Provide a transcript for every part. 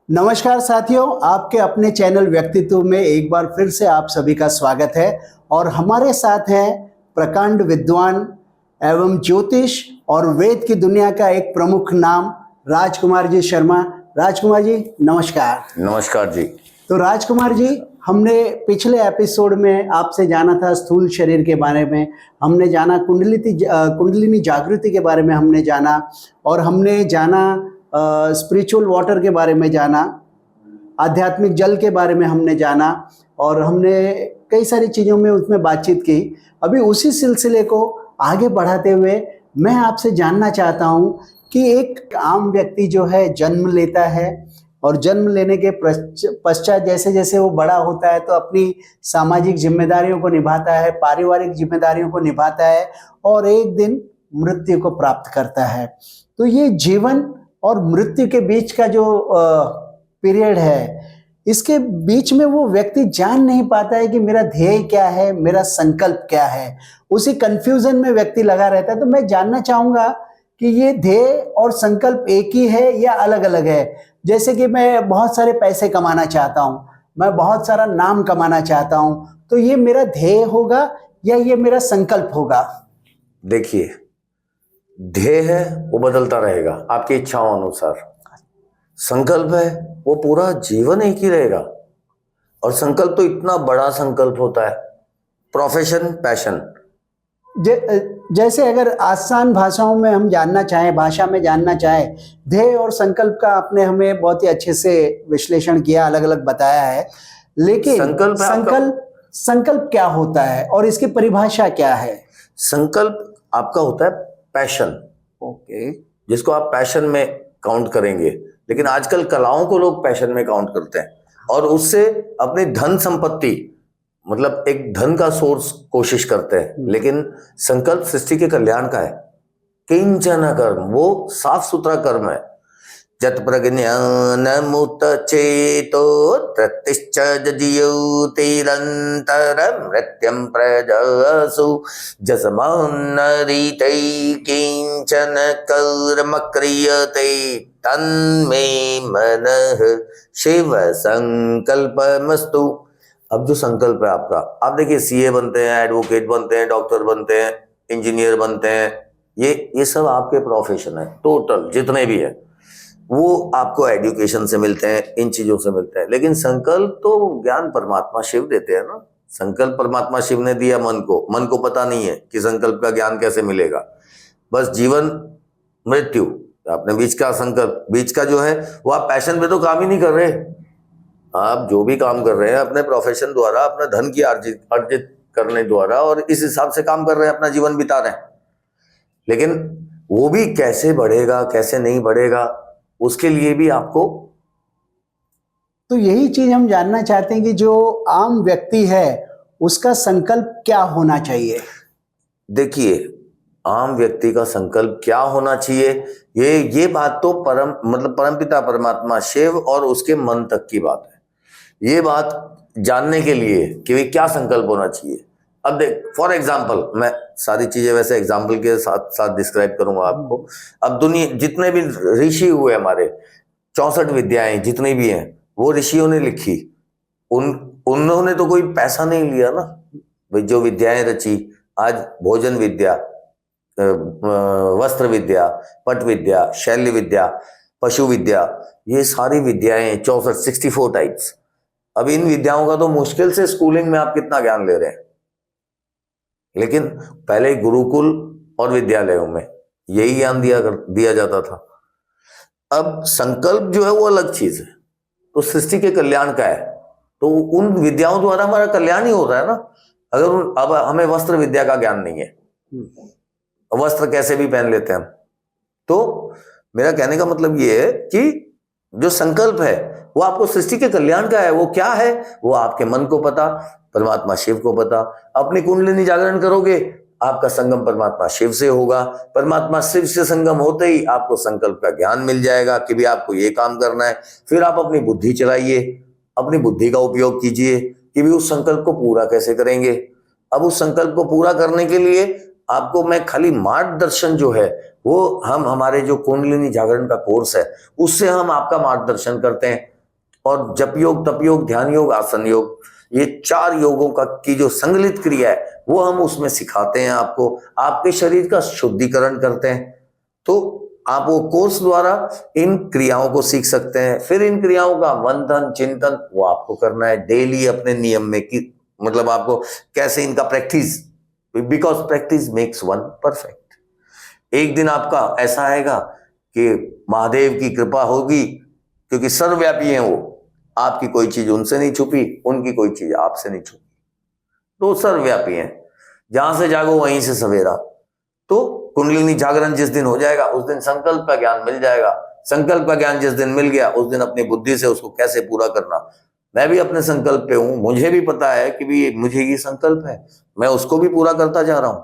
नमस्कार साथियों, आपके अपने चैनल व्यक्तित्व में एक बार फिर से आप सभी का स्वागत है। और हमारे साथ हैं प्रकांड विद्वान एवं ज्योतिष और वेद की दुनिया का एक प्रमुख नाम राजकुमार जी शर्मा। राजकुमार जी नमस्कार। नमस्कार जी। तो राजकुमार जी, हमने पिछले एपिसोड में आपसे जाना था स्थूल शरीर के बारे में, हमने जाना कुंडलिनी जागृति के बारे में हमने जाना, और हमने जाना स्पिरिचुअल वाटर के बारे में जाना, आध्यात्मिक जल के बारे में हमने जाना, और हमने कई सारी चीज़ों में उसमें बातचीत की। अभी उसी सिलसिले को आगे बढ़ाते हुए मैं आपसे जानना चाहता हूँ कि एक आम व्यक्ति जो है जन्म लेता है, और जन्म लेने के पश्चात जैसे जैसे वो बड़ा होता है तो अपनी सामाजिक जिम्मेदारियों को निभाता है, पारिवारिक जिम्मेदारियों को निभाता है, और एक दिन मृत्यु को प्राप्त करता है। तो ये जीवन और मृत्यु के बीच का जो पीरियड है, इसके बीच में वो व्यक्ति जान नहीं पाता है कि मेरा ध्येय क्या है, मेरा संकल्प क्या है। उसी कंफ्यूजन में व्यक्ति लगा रहता है। तो मैं जानना चाहूंगा कि ये ध्येय और संकल्प एक ही है या अलग अलग है। जैसे कि मैं बहुत सारे पैसे कमाना चाहता हूँ, मैं बहुत सारा नाम कमाना चाहता हूँ, तो ये मेरा ध्येय होगा या ये मेरा संकल्प होगा? देखिए, ध्येय है वो बदलता रहेगा आपकी इच्छाओं अनुसार। संकल्प है वो पूरा जीवन एक ही रहेगा। और संकल्प तो इतना बड़ा संकल्प होता है, प्रोफेशन, पैशन। जैसे अगर आसान भाषाओं में हम जानना चाहें, भाषा में जानना चाहें, ध्येय और संकल्प का आपने हमें बहुत ही अच्छे से विश्लेषण किया, अलग अलग बताया है। लेकिन संकल्प क्या होता है और इसकी परिभाषा क्या है? संकल्प आपका होता है पैशन। ओके, जिसको आप पैशन में काउंट करेंगे, लेकिन आजकल कलाओं को लोग पैशन में काउंट करते हैं और उससे अपनी धन संपत्ति, मतलब एक धन का सोर्स कोशिश करते हैं। लेकिन संकल्प सृष्टि के कल्याण का है। किंचन कर्म, वो साफ सुथरा कर्म है। जत प्रज्ञानमुत चेतो प्रतिश्च जज्योतिरंतर मृत्यं प्रजासु जसमान्नरितै किंचन कर्म क्रियते तन्मे मनः शिव संकल्पमस्तु। अब जो संकल्प है आपका, आप देखिए सीए बनते हैं, एडवोकेट बनते हैं, डॉक्टर बनते हैं, इंजीनियर बनते हैं, ये सब आपके प्रोफेशन है। टोटल जितने भी है वो आपको एजुकेशन से मिलते हैं, इन चीजों से मिलते हैं। लेकिन संकल्प तो ज्ञान परमात्मा शिव देते हैं ना। संकल्प परमात्मा शिव ने दिया मन को पता नहीं है कि संकल्प का ज्ञान कैसे मिलेगा। बस जीवन मृत्यु, आपने बीच का संकल्प, बीच का जो है वो आप पैशन पे तो काम ही नहीं कर रहे। आप जो भी काम कर रहे हैं अपने प्रोफेशन द्वारा, अपने धन की अर्जित करने द्वारा, और इस हिसाब से काम कर रहे हैं, अपना जीवन बिता रहे हैं। लेकिन वो भी कैसे बढ़ेगा, कैसे नहीं बढ़ेगा, उसके लिए भी आपको, तो यही चीज हम जानना चाहते हैं कि जो आम व्यक्ति है उसका संकल्प क्या होना चाहिए। देखिए, आम व्यक्ति का संकल्प क्या होना चाहिए, ये बात तो परमपिता परमात्मा शिव और उसके मन तक की बात है। ये बात जानने के लिए कि वे क्या संकल्प होना चाहिए। अब देख, फॉर एग्जाम्पल, मैं सारी चीजें वैसे एग्जाम्पल के साथ साथ डिस्क्राइब करूंगा आपको। अब दुनिया जितने भी ऋषि हुए हमारे, 64 विद्याएं जितनी भी हैं वो ऋषियों ने लिखी। उन्होंने तो कोई पैसा नहीं लिया ना भाई। जो विद्याएं रची, आज भोजन विद्या, वस्त्र विद्या, पट विद्या, शैल्य विद्या, पशु विद्या, ये सारी विद्याएं 64 टाइप्स। अब इन विद्याओं का तो मुश्किल से स्कूलिंग में आप कितना ज्ञान ले रहे हैं, लेकिन पहले गुरुकुल और विद्यालयों में यही ज्ञान दिया जाता था। अब संकल्प जो है वो अलग चीज है, तो सृष्टि के कल्याण का है, तो उन विद्याओं द्वारा हमारा कल्याण ही होता है ना। अगर अब हमें वस्त्र विद्या का ज्ञान नहीं है, वस्त्र कैसे भी पहन लेते हैं हम, तो मेरा कहने का मतलब ये है कि जो संकल्प है वो आपको सृष्टि के कल्याण का है। वो क्या है, वो आपके मन को पता, परमात्मा शिव को पता। अपनी कुंडलिनी जागरण करोगे, आपका संगम परमात्मा शिव से होगा। परमात्मा शिव से संगम होते ही आपको संकल्प का ज्ञान मिल जाएगा कि भी आपको ये काम करना है। फिर आप अपनी बुद्धि चलाइए, अपनी बुद्धि का उपयोग कीजिए कि भी उस संकल्प को पूरा कैसे करेंगे। अब उस संकल्प को पूरा करने के लिए आपको मैं खाली मार्गदर्शन जो है वो हमारे जो कुंडलिनी जागरण का कोर्स है उससे हम आपका मार्गदर्शन करते हैं। और जप योग, तप योग, ध्यान योग, आसन योग, ये 4 योगों का की जो संगलित क्रिया है वो हम उसमें सिखाते हैं आपको, आपके शरीर का शुद्धिकरण करते हैं। तो आप वो कोर्स द्वारा इन क्रियाओं को सीख सकते हैं। फिर इन क्रियाओं का मंथन चिंतन वो आपको करना है डेली अपने नियम में, कि मतलब आपको कैसे इनका practice, because practice makes one perfect. एक दिन आपका ऐसा आएगा कि महादेव की कृपा होगी, क्योंकि सर्वव्यापी हैं वो, आपकी कोई चीज उनसे नहीं छुपी, उनकी कोई चीज आपसे नहीं छुपी, तो सर्वव्यापी हैं। जहां से जागो वहीं से सवेरा। तो कुंडलिनी जागरण जिस दिन हो जाएगा उस दिन संकल्प का ज्ञान मिल जाएगा। संकल्प का ज्ञान जिस दिन मिल गया उस दिन अपनी बुद्धि से उसको कैसे पूरा करना। मैं भी अपने संकल्प पे हूं, मुझे भी पता है कि भी मुझे ये संकल्प है, मैं उसको भी पूरा करता जा रहा हूं।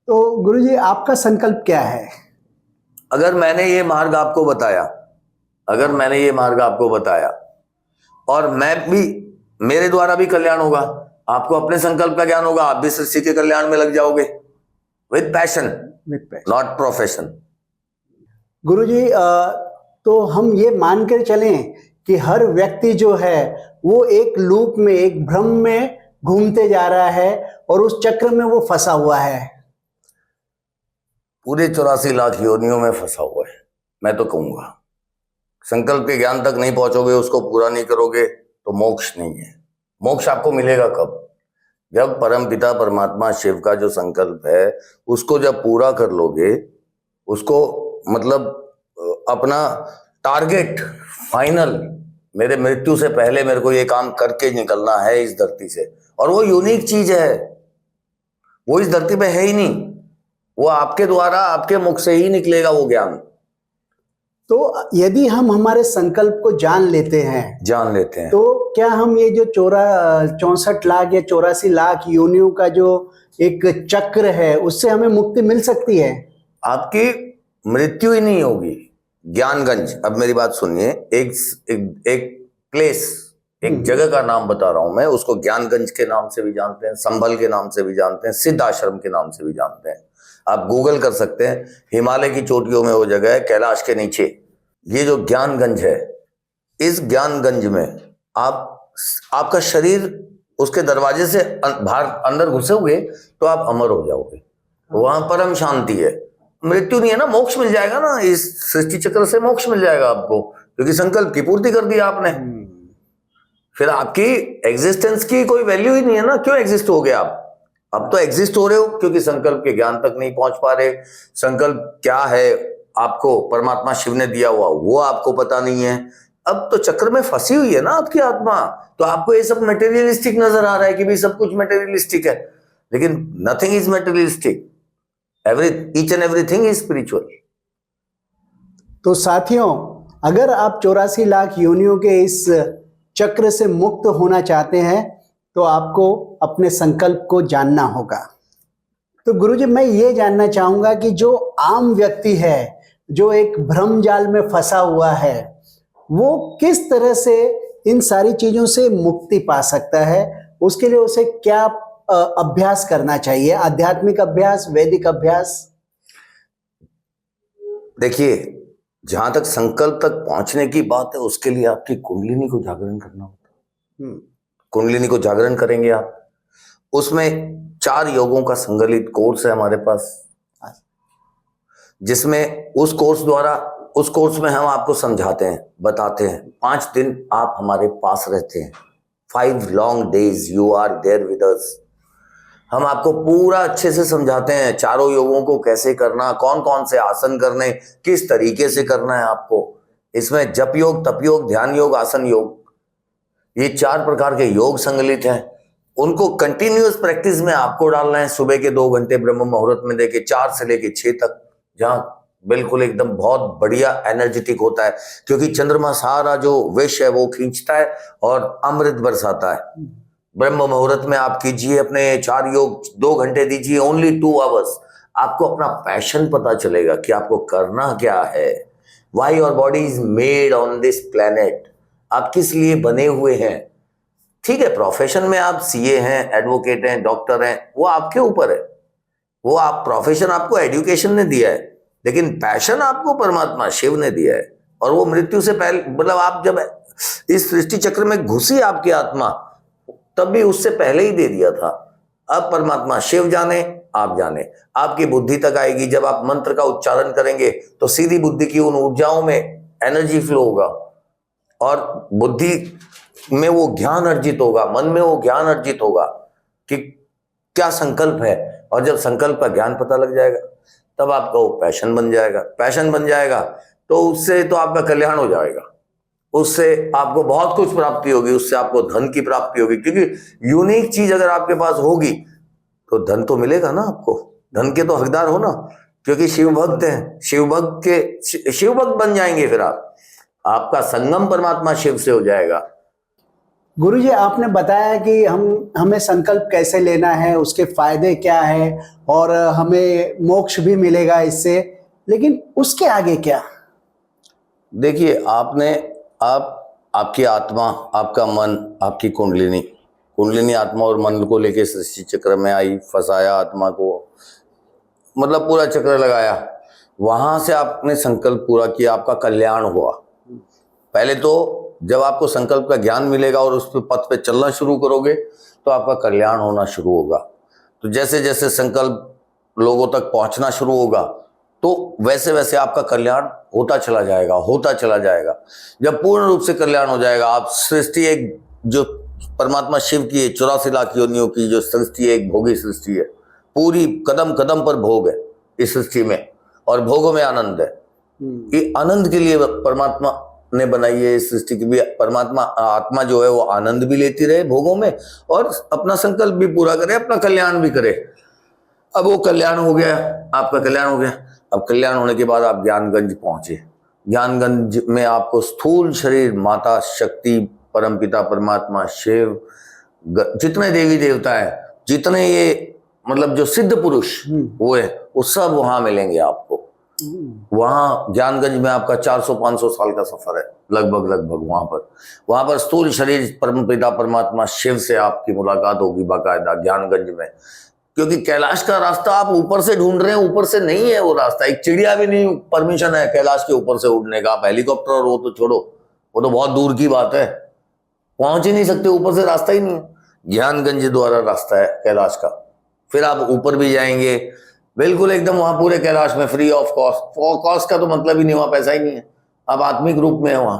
तो गुरुजी आपका संकल्प क्या है? अगर मैंने ये मार्ग आपको बताया, अगर मैंने ये मार्ग आपको बताया और मैं भी, मेरे द्वारा भी कल्याण होगा, आपको अपने संकल्प का ज्ञान होगा, आप भी सृष्टि के कल्याण में लग जाओगे विद पैशन, नॉट प्रोफेशन। गुरुजी तो हम ये मानकर चलें कि हर व्यक्ति जो है वो एक लूप में, एक भ्रम में घूमते जा रहा है और उस चक्र में वो फंसा हुआ है। पूरे 84 लाख योनियों में फंसा हुआ है। मैं तो कहूंगा संकल्प के ज्ञान तक नहीं पहुंचोगे, उसको पूरा नहीं करोगे तो मोक्ष नहीं है। मोक्ष आपको मिलेगा कब? जब परम पिता परमात्मा शिव का जो संकल्प है उसको जब पूरा कर लोगे, उसको मतलब अपना टारगेट फाइनल, मेरे मृत्यु से पहले मेरे को ये काम करके निकलना है इस धरती से, और वो यूनिक चीज है, वो इस धरती पे है ही नहीं, वो आपके द्वारा आपके मुख से ही निकलेगा वो ज्ञान। तो यदि हम हमारे संकल्प को जान लेते हैं तो क्या हम ये जो 64 लाख या 84 लाख योनियों का जो एक चक्र है उससे हमें मुक्ति मिल सकती है? आपकी मृत्यु ही नहीं होगी। ज्ञानगंज, अब मेरी बात सुनिए, एक प्लेस, एक जगह का नाम बता रहा हूं मैं, उसको ज्ञानगंज के नाम से भी जानते हैं, संभल के नाम से भी जानते हैं, सिद्ध आश्रम के नाम से भी जानते हैं। आप गूगल कर सकते हैं, हिमालय की चोटियों में वो जगह है, कैलाश के नीचे। ये जो ज्ञानगंज है, इस ज्ञानगंज में आपका शरीर उसके दरवाजे से बाहर अंदर घुसोगे तो आप अमर हो जाओगे, वहां परम शांति है, मृत्यु नहीं है ना, मोक्ष मिल जाएगा ना, इस सृष्टि चक्र से मोक्ष मिल जाएगा आपको, क्योंकि संकल्प की पूर्ति कर दी आपने। फिर आपकी एग्जिस्टेंस की कोई वैल्यू ही नहीं है ना, क्यों एग्जिस्ट हो गए आप? अब तो एग्जिस्ट हो रहे हो क्योंकि संकल्प के ज्ञान तक नहीं पहुंच पा रहे। संकल्प क्या है आपको परमात्मा शिव ने दिया हुआ वो आपको पता नहीं है। अब तो चक्र में फंसी हुई है ना आपकी आत्मा, तो आपको ये सब मटेरियलिस्टिक नजर आ रहा है कि भी सब कुछ मटेरियलिस्टिक है, लेकिन nothing is materialistic, each and everything is spiritual. तो साथियों, अगर आप 84 लाख योनियों के इस चक्र से मुक्त होना चाहते हैं तो आपको अपने संकल्प को जानना होगा। तो गुरुजी, मैं ये जानना चाहूंगा कि जो आम व्यक्ति है, जो एक भ्रम जाल में फंसा हुआ है, वो किस तरह से इन सारी चीजों से मुक्ति पा सकता है? उसके लिए उसे क्या अभ्यास करना चाहिए? आध्यात्मिक अभ्यास, वैदिक अभ्यास? देखिए, जहां तक संकल्प तक पहुंचने की बात है, उसके लिए आपकी कुंडलिनी को जागरण करना होता है। कुंडलिनी को जागरण करेंगे आप, उसमें 4 योगों का संगलित कोर्स है हमारे पास, जिसमें उस कोर्स में हम आपको समझाते हैं, बताते हैं। 5 दिन आप हमारे पास रहते हैं, 5 long days you are there with us. हम आपको पूरा अच्छे से समझाते हैं चारों योगों को कैसे करना, कौन कौन से आसन करने, किस तरीके से करना है आपको। इसमें जप योग, तप योग, ध्यान योग, आसन योग, ये 4 प्रकार के योग संगलित हैं। उनको कंटिन्यूअस प्रैक्टिस में आपको डालना है। सुबह के 2 घंटे ब्रह्म मुहूर्त में देके 4 से लेके 6 तक, जहां बिल्कुल एकदम बहुत बढ़िया एनर्जेटिक होता है, क्योंकि चंद्रमा सारा जो विष है वो खींचता है और अमृत बरसाता है। ब्रह्म मुहूर्त में आप कीजिए अपने 4 योग, 2 घंटे दीजिए, ओनली 2 आवर्स। आपको अपना पैशन पता चलेगा कि आपको करना क्या है। Why your body is made on this planet, आप किस लिए बने हुए हैं। ठीक है, प्रोफेशन में आप सीए हैं, एडवोकेट हैं, डॉक्टर हैं, वो आपके ऊपर है, वो आप प्रोफेशन आपको एजुकेशन ने दिया है, लेकिन पैशन आपको परमात्मा शिव ने दिया है। और वो मृत्यु से पहले, मतलब आप जब इस सृष्टि चक्र में घुसी आपकी आत्मा, तब भी उससे पहले ही दे दिया था। अब परमात्मा शिव जाने, आप जाने, आपकी बुद्धि तक आएगी। जब आप मंत्र का उच्चारण करेंगे तो सीधी बुद्धि की उन ऊर्जाओं में एनर्जी फ्लो होगा और बुद्धि में वो ज्ञान अर्जित होगा, मन में वो ज्ञान अर्जित होगा कि क्या संकल्प है। और जब संकल्प का ज्ञान पता लग जाएगा तब आपका वो पैशन बन जाएगा। पैशन बन जाएगा तो उससे तो आपका कल्याण हो जाएगा, उससे आपको बहुत कुछ प्राप्ति होगी, उससे आपको धन की प्राप्ति होगी। क्योंकि यूनिक चीज अगर आपके पास होगी तो धन तो मिलेगा ना आपको, धन के तो हकदार हो ना, क्योंकि शिव भक्त हैं। शिव भक्त बन जाएंगे। फिर आपका संगम परमात्मा शिव से हो जाएगा। गुरुजी, आपने बताया कि हमें संकल्प कैसे लेना है, उसके फायदे क्या है और हमें मोक्ष भी मिलेगा इससे, लेकिन उसके आगे क्या? देखिए, आपकी आत्मा, आपका मन, आपकी कुंडलिनी आत्मा और मन को लेके सृष्टि चक्र में आई, फंसाया आत्मा को, मतलब पूरा चक्र लगाया। वहां से आपने संकल्प पूरा किया, आपका कल्याण हुआ। पहले तो जब आपको संकल्प का ज्ञान मिलेगा और उस पथ पे चलना शुरू करोगे तो आपका कल्याण होना शुरू होगा। तो जैसे जैसे संकल्प लोगों तक पहुंचना शुरू होगा तो वैसे वैसे आपका कल्याण होता चला जाएगा। जब पूर्ण रूप से कल्याण हो जाएगा, आप सृष्टि एक जो परमात्मा शिव की 84 लाख योनियों की जो सृष्टि है, एक भोगी सृष्टि है, पूरी कदम कदम पर भोग है इस सृष्टि में और भोगों में आनंद है। ये आनंद के लिए परमात्मा ने बनाई है इस सृष्टि की भी। परमात्मा आत्मा जो है वो आनंद भी लेती रहे भोगों में और अपना संकल्प भी पूरा करे, अपना कल्याण भी करे। अब वो कल्याण हो गया, आपका कल्याण हो गया। अब कल्याण होने के बाद आप ज्ञानगंज पहुंचे। ज्ञानगंज में आपको स्थूल शरीर, माता शक्ति, परमपिता परमात्मा शिव, जितने देवी देवता है, जितने ये मतलब जो सिद्ध पुरुष वो है, वो सब वहां मिलेंगे आपको। वहां ज्ञानगंज में आपका 400-500 साल का सफर है लगभग वहां पर स्थूल शरीर परमपिता परमात्मा शिव से आपकी मुलाकात होगी बाकायदा ज्ञानगंज में। क्योंकि कैलाश का रास्ता आप ऊपर से ढूंढ रहे हैं, ऊपर से नहीं है वो रास्ता। एक चिड़िया भी नहीं परमिशन है कैलाश के ऊपर से उड़ने का। आप हेलीकॉप्टर और वो तो छोड़ो, वो तो बहुत दूर की बात है, पहुंच ही नहीं सकते, ऊपर से रास्ता ही नहीं है। ज्ञानगंज द्वारा रास्ता है कैलाश का। फिर आप ऊपर भी जाएंगे बिल्कुल एकदम वहां पूरे कैलाश में फ्री ऑफ कॉस्ट का तो मतलब ही नहीं, वहां पैसा ही नहीं है, आप आत्मिक रूप में है वहां।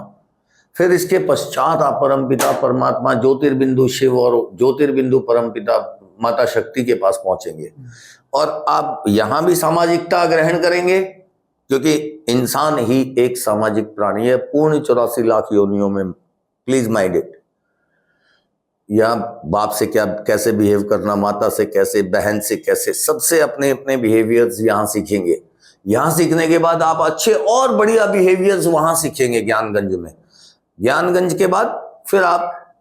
फिर इसके पश्चात आप परमपिता परमात्मा ज्योतिर्बिंदु शिव और ज्योतिर्बिंदु परमपिता माता शक्ति के पास पहुंचेंगे। और आप यहां भी सामाजिकता ग्रहण करेंगे क्योंकि इंसान ही एक सामाजिक प्राणी है पूर्ण 84 लाख योनियों में। Please mind it. यहाँ बाप से क्या कैसे बिहेव करना, माता से कैसे, बहन से कैसे, सबसे अपने अपने बिहेवियर्स यहाँ सीखेंगे। यहाँ सीखने के बाद आप अच्छे और बढ़िया बिहेवियर्स वहां सीखेंगे ज्ञानगंज में। ज्ञानगंज के बाद फिर आप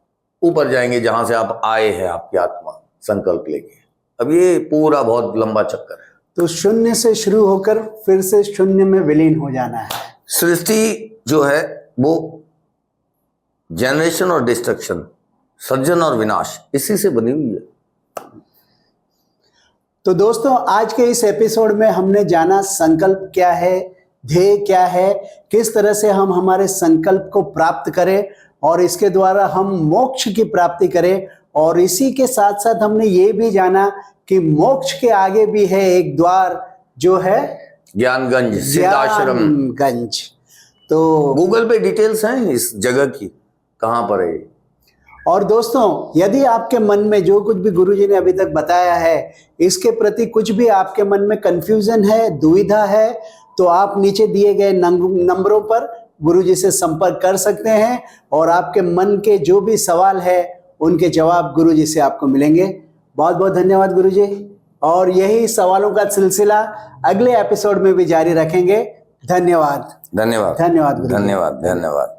ऊपर जाएंगे जहां से आप आए हैं, आपकी आत्मा संकल्प लेके। अब ये पूरा बहुत लंबा चक्कर है। तो शून्य से शुरू होकर फिर से शून्य में विलीन हो जाना है। सृष्टि जो है वो जनरेशन और डिस्ट्रक्शन, सृजन और विनाश, इसी से बनी हुई है। तो दोस्तों, आज के इस एपिसोड में हमने जाना संकल्प क्या है, ध्येय क्या है, किस तरह से हम हमारे संकल्प को प्राप्त करें और इसके द्वारा हम मोक्ष की प्राप्ति करें। और इसी के साथ साथ हमने ये भी जाना कि मोक्ष के आगे भी है एक द्वार जो है ज्ञानगंज, सिद्धाश्रम गंज। तो गूगल पे डिटेल्स हैं इस जगह की, कहां पर है। और दोस्तों, यदि आपके मन में जो कुछ भी गुरुजी ने अभी तक बताया है इसके प्रति कुछ भी आपके मन में कंफ्यूजन है, दुविधा है, तो आप नीचे दिए गए नंबरों पर गुरुजी से संपर्क कर सकते हैं और आपके मन के जो भी सवाल है उनके जवाब गुरुजी से आपको मिलेंगे। बहुत बहुत धन्यवाद गुरुजी। और यही सवालों का सिलसिला अगले एपिसोड में भी जारी रखेंगे। धन्यवाद। धन्यवाद। धन्यवाद गुरुजी। धन्यवाद।